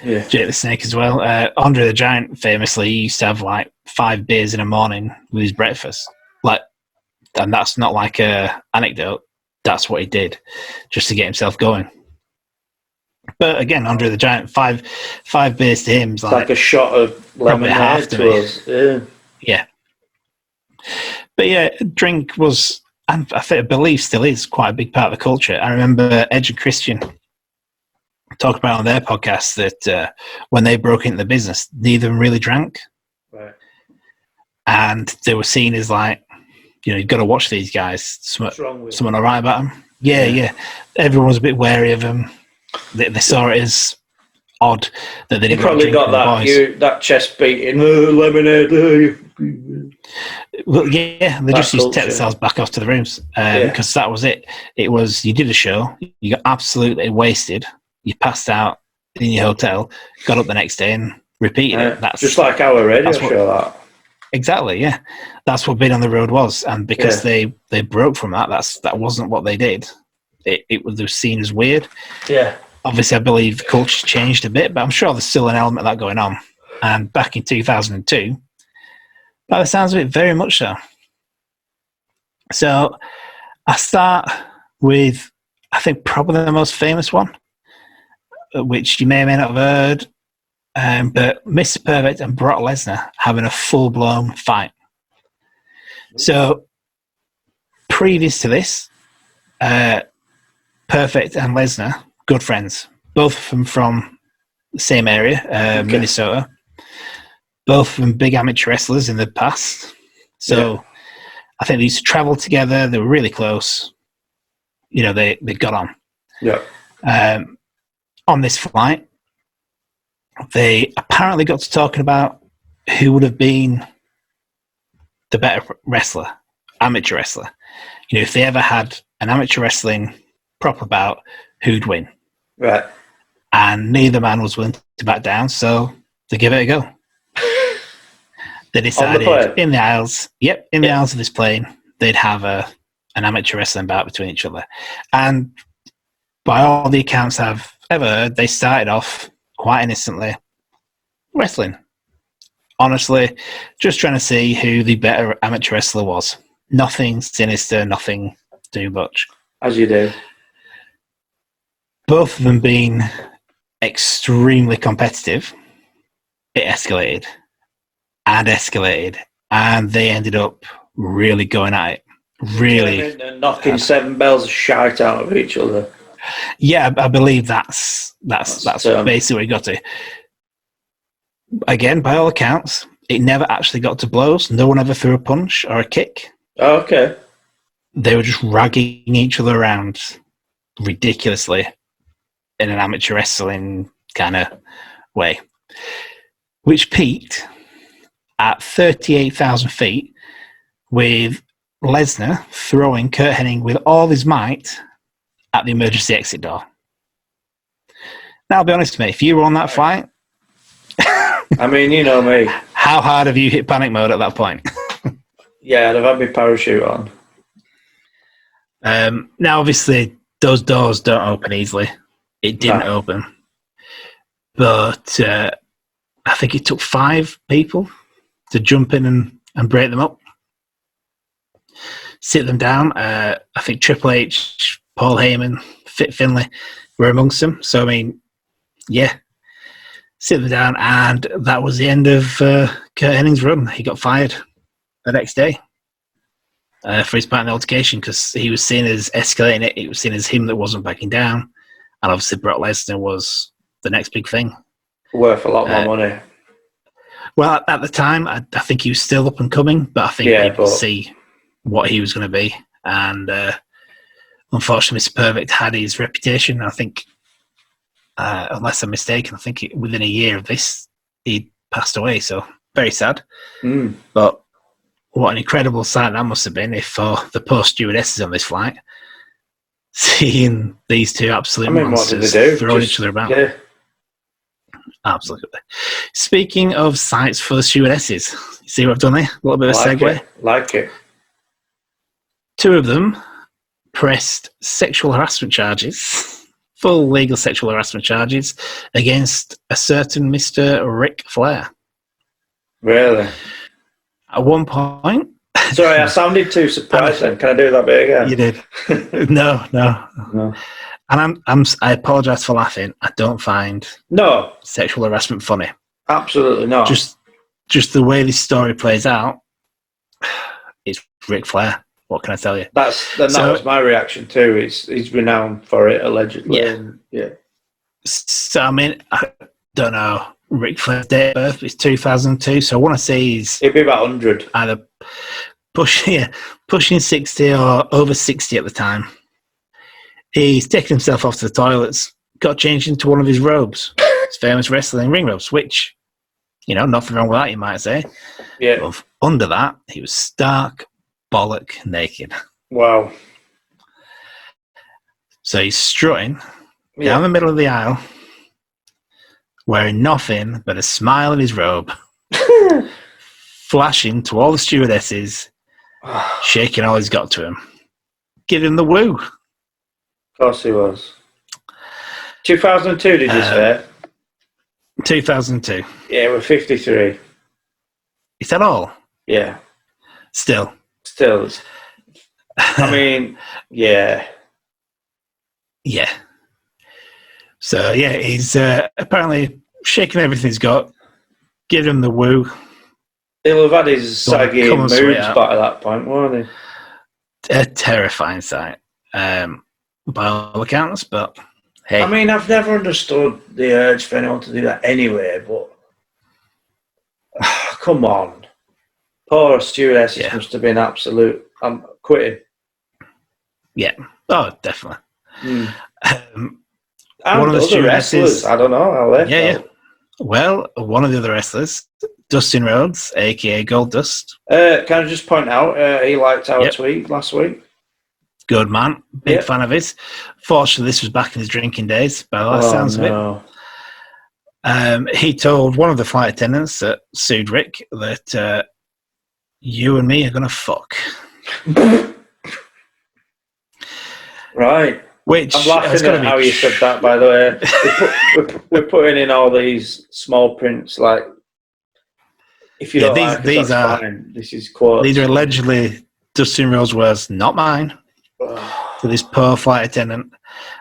Jake the Snake as well. Andre the Giant famously used to have like 5 beers in a morning with his breakfast. And that's not like a anecdote. That's what he did just to get himself going. But again, Andre the Giant, five beers to him is like a shot of lemonade to us. Yeah. But yeah, drink was, and I believe still is, quite a big part of the culture. I remember Edge and Christian talked about on their podcast that when they broke into the business, neither of them really drank. Right. And they were seen as like, you've got to watch these guys. Someone all right about them. Yeah. Everyone was a bit wary of them. They saw it as odd that they didn't. You probably got that chest beating, lemonade. Well, yeah, they just used to take themselves back off to the rooms because that was it. It was, you did a show, you got absolutely wasted, you passed out in your hotel, got up the next day and repeated it. That's just like our radio show. Exactly, yeah. That's what being on the road was, and because they broke from that, that wasn't what they did. It was seen as weird. Yeah. Obviously, I believe the culture changed a bit, but I'm sure there's still an element of that going on. And back in 2002, by the sounds of it, very much so. So I start with, I think, probably the most famous one, which you may or may not have heard, but Mr. Perfect and Brock Lesnar having a full-blown fight. So previous to this, Perfect and Lesnar, good friends, both of them from the same area, Minnesota. Both of them big amateur wrestlers in the past. So I think they used to travel together. They were really close. They got on. Yeah. On this flight, they apparently got to talking about who would have been the better wrestler, amateur wrestler. If they ever had an amateur wrestling proper bout, who'd win? Right. And neither man was willing to back down, so they give it a go. They decided in the aisles of this plane, they'd have an amateur wrestling bout between each other. And by all the accounts I've ever heard, they started off quite innocently wrestling Honestly, just trying to see who the better amateur wrestler was. Nothing sinister, nothing too much. As you do. Both of them being extremely competitive, it escalated and escalated, and they ended up really going at it. Really knocking 7 bells of shite out of each other. Yeah, I believe that's basically what it got to. Again, by all accounts, it never actually got to blows. No one ever threw a punch or a kick. Oh, okay. They were just ragging each other around ridiculously in an amateur wrestling kind of way, which peaked at 38,000 feet with Lesnar throwing Kurt Hennig with all his might at the emergency exit door. Now, I'll be honest, mate, if you were on that flight... I mean, you know me. How hard have you hit panic mode at that point? Yeah, I'd have had my parachute on. Now, obviously, those doors don't open easily. It didn't open. But I think it took 5 people to jump in and break them up. Sit them down. I think Triple H, Paul Heyman, Fit Finlay were amongst them. So, I mean, yeah. Sit them down, and that was the end of Kurt Hennig's run. He got fired the next day for his part in the altercation because he was seen as escalating it. It was seen as him that wasn't backing down. And obviously Brock Lesnar was the next big thing. Worth a lot more money. Well, at the time, I think he was still up and coming, but I think people see what he was going to be. And unfortunately, Mr. Perfect had his reputation. I think, unless I'm mistaken, I think within a year of this, he passed away. So very sad. Mm. But what an incredible sight that must have been if for the poor stewardesses on this flight, seeing these two absolute monsters throwing each other about. Yeah. Absolutely. Speaking of sights for the stewardesses, you see what I've done there? A little bit of a segue. Like it. 2 of them pressed sexual harassment charges, full legal sexual harassment charges, against a certain Mr. Ric Flair. Really? At one point... Sorry, I sounded too surprised then. Can I do that bit again? You did. No. And I apologise for laughing. I don't find sexual harassment funny. Absolutely not. Just the way this story plays out, it's Ric Flair. What can I tell you? That was my reaction too. He's renowned for it, allegedly. Yeah. So, I mean, I don't know. Ric Flair's date of birth is 2002, so I want to say it'd be about 100. Either pushing 60 or over 60 at the time. He's taken himself off to the toilets, got changed into one of his robes, his famous wrestling ring robes, which, nothing wrong with that, you might say. Yeah. But under that, he was stark, bollock naked. Wow. So he's strutting down the middle of the aisle, wearing nothing but a smile in his robe, flashing to all the stewardesses, shaking all he's got to him, giving the woo. Of course he was. 2002, did you say? 2002. Yeah, we're 53. Is that all? Yeah. Still. I mean, yeah. Yeah. So, yeah, he's apparently shaking everything he's got, giving him the woo. He'll have had his saggy mood spot at that point, won't he? A terrifying sight. By all accounts, but hey. I mean, I've never understood the urge for anyone to do that anyway, but come on. Poor stewardesses must have been absolute. I'm quitting. Yeah. Oh, definitely. Mm. One of the stewardesses, I don't know how they felt. Yeah. Well, one of the other wrestlers, Dustin Rhodes, aka Goldust. Can I just point out, he liked our tweet last week. Good man. Big fan of his. Fortunately, this was back in his drinking days, by the last sounds of it. He told one of the flight attendants that sued Rick that you and me are going to fuck. Right. Which I'm laughing at how you said that, by the way. We're putting in all these small prints, like if you don't like it, that's fine. This is quotes. These are allegedly Dustin Rhodes' words, not mine, to this poor flight attendant.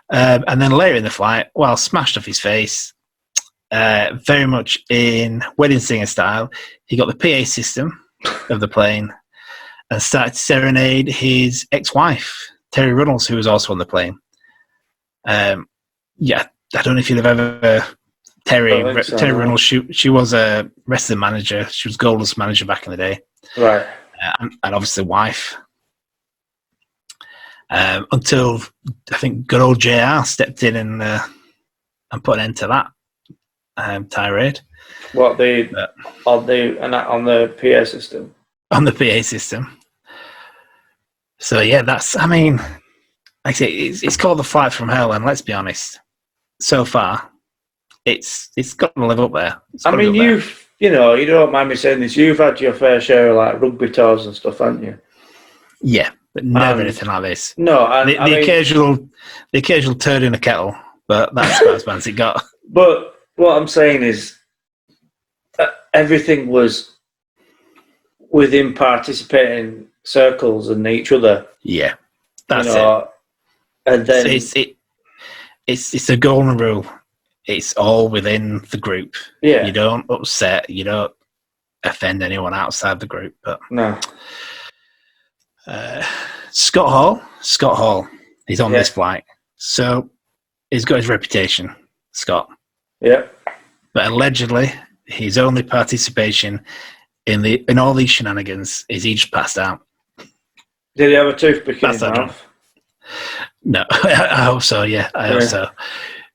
And then later in the flight, smashed off his face, very much in wedding singer style, he got the PA system of the plane and started to serenade his ex-wife, Terry Runnels, who was also on the plane. I don't know if you've ever... Terry Runnels, she was a wrestling manager. She was Goldust manager back in the day. Right. And obviously wife. Until, I think, good old JR stepped in and put an end to that tirade. What, on the PA system? On the PA system. So, yeah, that's, I mean, like I say, it's called The Flight from Hell, and let's be honest, so far, it's got to live up there. I mean, you don't mind me saying this, you've had your fair share of like rugby tours and stuff, haven't you? Yeah, but never anything like this. No, the occasional turd in a kettle, but that's about as bad as it got. But what I'm saying is, everything was within participating circles and each other. Yeah, that's it. And then it's a golden rule. It's all within the group. Yeah, you don't upset, you don't offend anyone outside the group. But no. Scott Hall, he's on this flight, so he's got his reputation, Scott. Yeah, but allegedly, his only participation in all these shenanigans is he just passed out. Did he have a toothpick in his mouth? No, I hope so. Yeah, I hope so.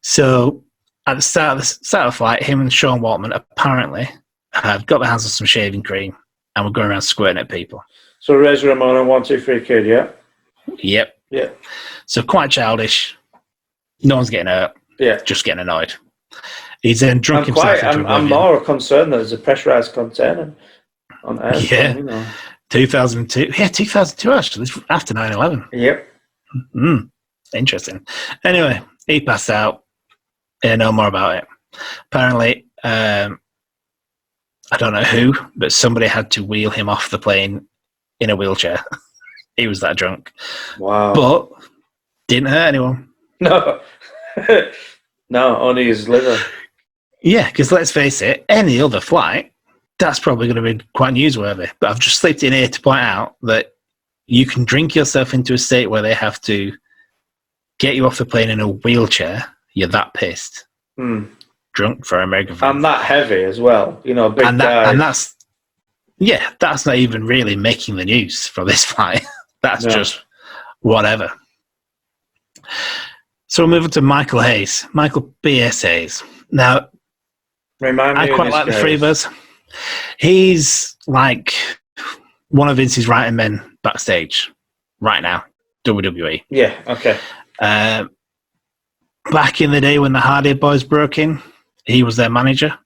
So at the start of the flight, him and Sean Waltman apparently had got their hands on some shaving cream and were going around squirting at people. So Razor Ramon and 1, 2, 3 kid, yeah? Yep. Yeah. So quite childish. No one's getting hurt. Yeah. Just getting annoyed. He's then drunk himself into oblivion. I'm more concerned that there's a pressurised container on air. Yeah. 2002. Yeah, 2002 actually. After 9/11. Yep. Interesting. Anyway, he passed out. No more about it. Apparently, I don't know who, but somebody had to wheel him off the plane in a wheelchair. He was that drunk. Wow. But didn't hurt anyone. No. No, only his liver. Yeah, because let's face it, any other flight, that's probably going to be quite newsworthy. But I've just slipped in here to point out that you can drink yourself into a state where they have to get you off the plane in a wheelchair. You're that pissed. Drunk for American fans. And that heavy as well. Big guy. And that's not even really making the news for this flight. That's just whatever. So we'll move on to Michael Hayes. Michael B.S. Hayes. Now, I quite like the Freebirds. He's like one of Vince's right-hand men backstage right now, WWE. Yeah, okay. Back in the day when the Hardy Boys broke in, he was their manager.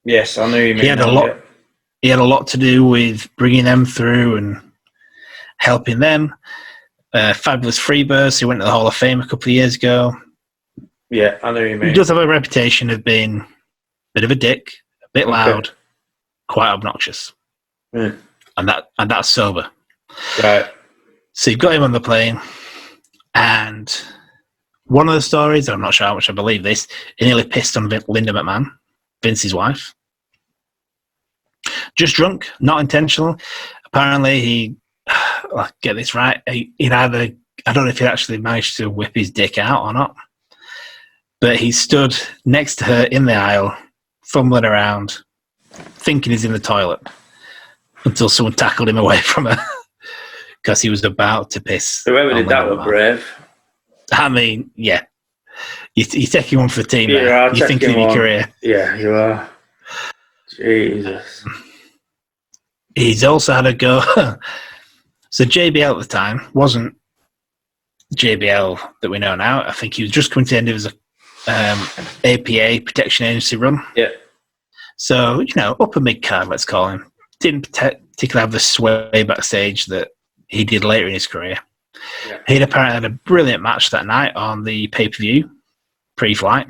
Yes, I knew you mean He had a lot to do with bringing them through and helping them. Fabulous Freebirds, who went to the Hall of Fame a couple of years ago. Yeah, I know what you mean. He does have a reputation of being a bit of a dick, a bit loud, quite obnoxious. And that's sober. Right. So you've got him on the plane, and one of the stories, I'm not sure how much I believe this, he nearly pissed on Linda McMahon, Vince's wife. Just drunk, not intentional. Apparently get this right, he'd either, I don't know if he actually managed to whip his dick out or not, but he stood next to her in the aisle, fumbling around, thinking he's in the toilet, until someone tackled him away from her because he was about to piss. Whoever did that were brave. I mean, yeah. You're taking one for the team, You're thinking of your career. Yeah, you are. Jesus. He's also had a go. So JBL at the time wasn't JBL that we know now. I think he was just coming to the end of his APA protection agency run. Yeah. So, upper mid-card, let's call him. Didn't particularly have the sway backstage that he did later in his career. Yeah. He'd apparently had a brilliant match that night on the pay-per-view, pre-flight,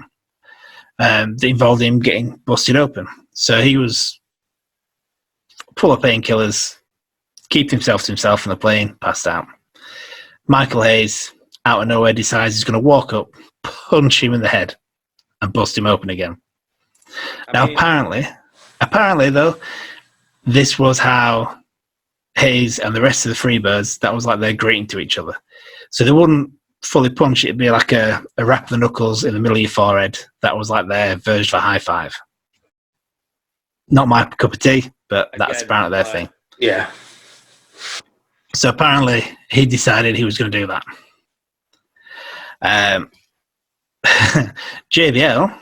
that involved him getting busted open. So he was full of painkillers, keeped himself to himself on the plane, passed out. Michael Hayes, out of nowhere, decides he's going to walk up, punch him in the head, and bust him open again. Apparently, though, this was how Hayes and the rest of the Freebirds, that was like their greeting to each other. So they wouldn't fully punch, it'd be like a rap of the knuckles in the middle of your forehead. That was like their version of a high five. Not my cup of tea, but that's apparently their thing. Yeah. So apparently he decided he was going to do that. JBL,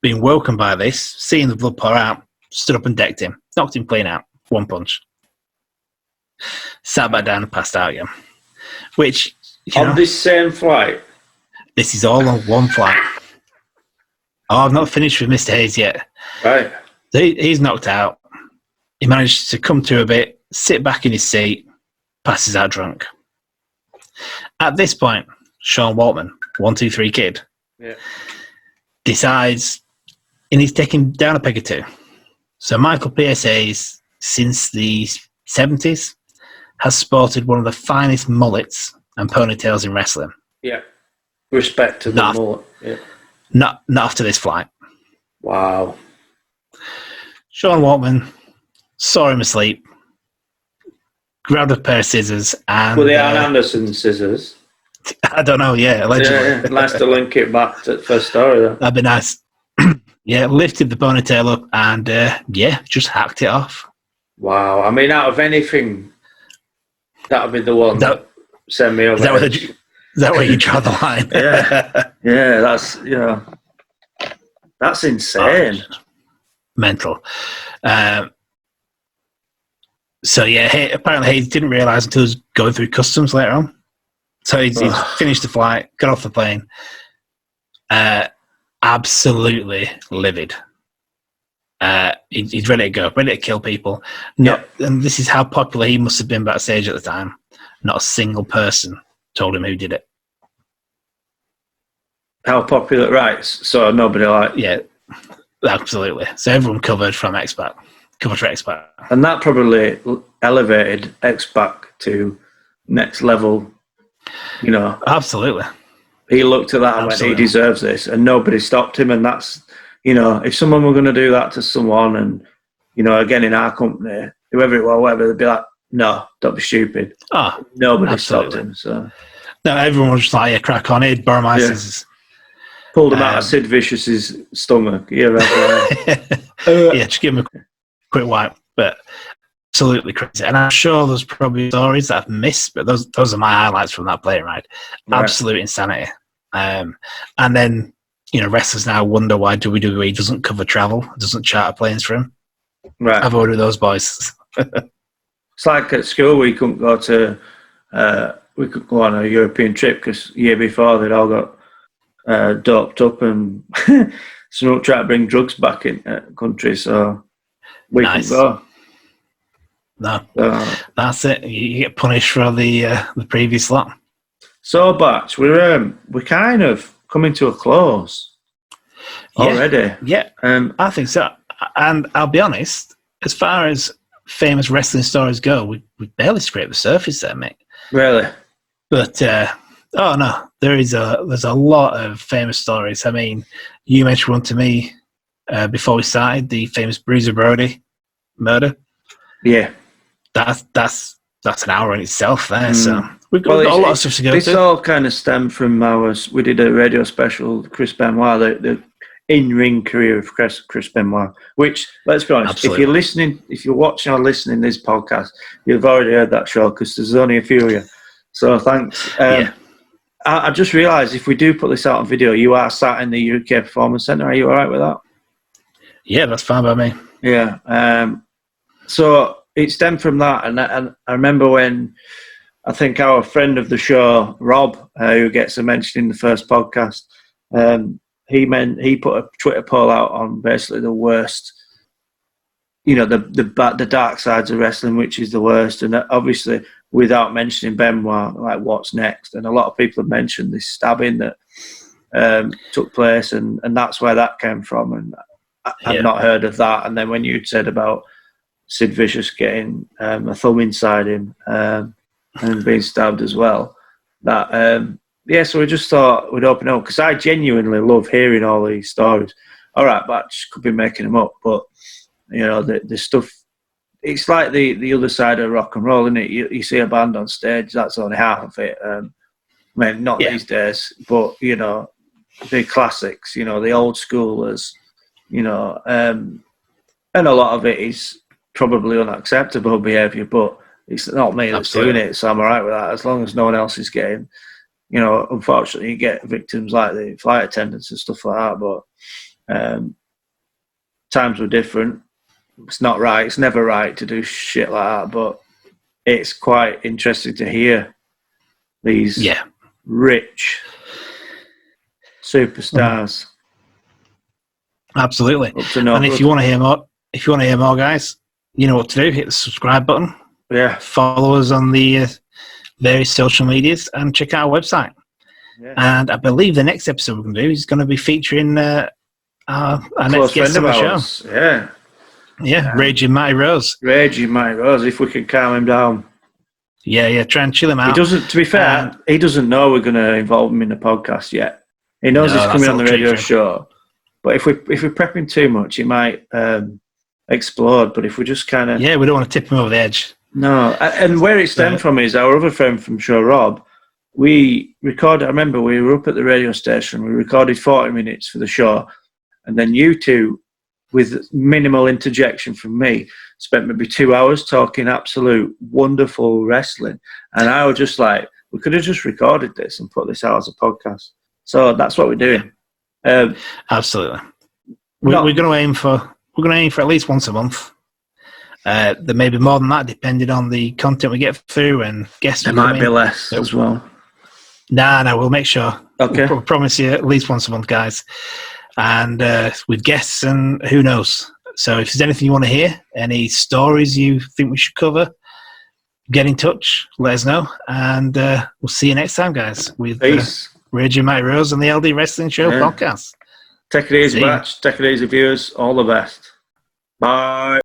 being woken by this, seeing the blood pour out, stood up and decked him, knocked him clean out, one punch. Sat back down and passed out again. Which, on this same flight? This is all on one flight. Oh, I've not finished with Mr. Hayes yet. Right. He's knocked out. He managed to come to a bit, sit back in his seat, passes out drunk. At this point, Sean Waltman, 123 Kid, decides, and he's taken down a peg or two. So Michael PSA's, since the 70s, has sported one of the finest mullets and ponytails in wrestling. Yeah. Respect to the mullet. Yeah. Not after this flight. Wow. Sean Waltman saw him asleep, grabbed a pair of scissors, and... Were they Arn Anderson scissors? I don't know, allegedly. Yeah. Nice to link it back to the first story, though. That'd be nice. Lifted the ponytail up and, just hacked it off. Wow. I mean, out of anything, that would be the one that send me over. Is that where you draw the line? Yeah, that's, that's insane. Mental. Apparently he didn't realise until he was going through customs later on. So he finished the flight, got off the plane, absolutely livid. He's ready to go, ready to kill people. And this is how popular he must have been backstage at the time. Not a single person told him who did it. How popular, right? So nobody Yeah, absolutely. So everyone covered from X-Pac. Covered for X-Pac. And that probably elevated X-Pac to next level, Absolutely. He looked at that and went, he deserves this, and nobody stopped him. And that's, if someone were going to do that to someone, and, again, in our company, whoever it was, whatever, they'd be like, no, don't be stupid. Nobody stopped him. So no, everyone was just like, crack on, he'd borrow my scissors. Pulled him out of Sid Vicious's stomach. Just give him a quick wipe. But absolutely crazy. And I'm sure there's probably stories that I've missed, but those are my highlights from that plane ride. Right. Absolute insanity. And then, wrestlers now wonder why WWE doesn't cover travel, doesn't charter planes for him. Right. I've ordered those boys. It's like at school we couldn't go on a European trip because the year before they'd all got doped up and some try to bring drugs back in the country, so we couldn't go. No, that's it. You get punished for the previous lot. So, Batch, we're kind of coming to a close already. Yeah, I think so. And I'll be honest, as far as famous wrestling stories go, we barely scraped the surface there, mate. Really? But there's a lot of famous stories. I mean, you mentioned one to me before we started, the famous Bruiser Brody murder. Yeah. That's an hour in itself there. So we've got a lot of stuff to go to. This all kind of stemmed from we did a radio special, Chris Benoit, the in-ring career of Chris Benoit, which, let's be honest, Absolutely. if you're watching or listening to this podcast, you've already heard that show because there's only a few of you. So thanks. I just realised if we do put this out on video, you are sat in the UK Performance Centre. Are you all right with that? Yeah, that's fine by me. Yeah. So it stemmed from that, and I remember when I think our friend of the show, Rob, who gets a mention in the first podcast, he put a Twitter poll out on basically the worst, the dark sides of wrestling, which is the worst, and obviously without mentioning Benoit, like what's next, and a lot of people have mentioned this stabbing that took place, and that's where that came from, and I've not heard of that. And then when you said about Sid Vicious getting a thumb inside him and being stabbed as well. That so we just thought we'd open up, because I genuinely love hearing all these stories. All right, Batch could be making them up, but the stuff. It's like the other side of rock and roll, isn't it? You see a band on stage, that's only half of it. Not these days, but the classics, the old schoolers, and a lot of it is probably unacceptable behaviour, but it's not me that's doing it, so I'm all right with that, as long as no one else is getting. Unfortunately, you get victims like the flight attendants and stuff like that, but times were different. It's not right. It's never right to do shit like that, but it's quite interesting to hear these rich superstars. Absolutely. And if you want to hear more, guys, you know what to do. Hit the subscribe button. Yeah. Follow us on the various social medias and check out our website. Yeah. And I believe the next episode we're going to do is going to be featuring our next guest on the show. Yeah. Yeah, Raging Mighty Rose. Raging Mighty Rose, if we can calm him down. Yeah, try and chill him out. He doesn't, to be fair, he doesn't know we're going to involve him in the podcast yet. He knows he's coming on the radio show. But if we prep him too much, he might explode. But if we just kind of... Yeah, we don't want to tip him over the edge. No, and where it stemmed from is our other friend from show, Rob. We recorded, I remember we were up at the radio station, we recorded 40 minutes for the show, and then you two, with minimal interjection from me, spent maybe 2 hours talking absolute wonderful wrestling. And I was just like, we could have just recorded this and put this out as a podcast. So that's what we're doing. Absolutely. We're going to aim for at least once a month. There may be more than that, depending on the content we get through and guests. There might be less as well. No, we'll make sure. Okay. We'll promise you at least once a month, guys. And with guests and who knows. So if there's anything you want to hear, any stories you think we should cover, get in touch, let us know. And we'll see you next time, guys, with Raging Mighty Rose and the LD Wrestling Show podcast. Take it easy, Batch. Take it easy, viewers. All the best. Bye.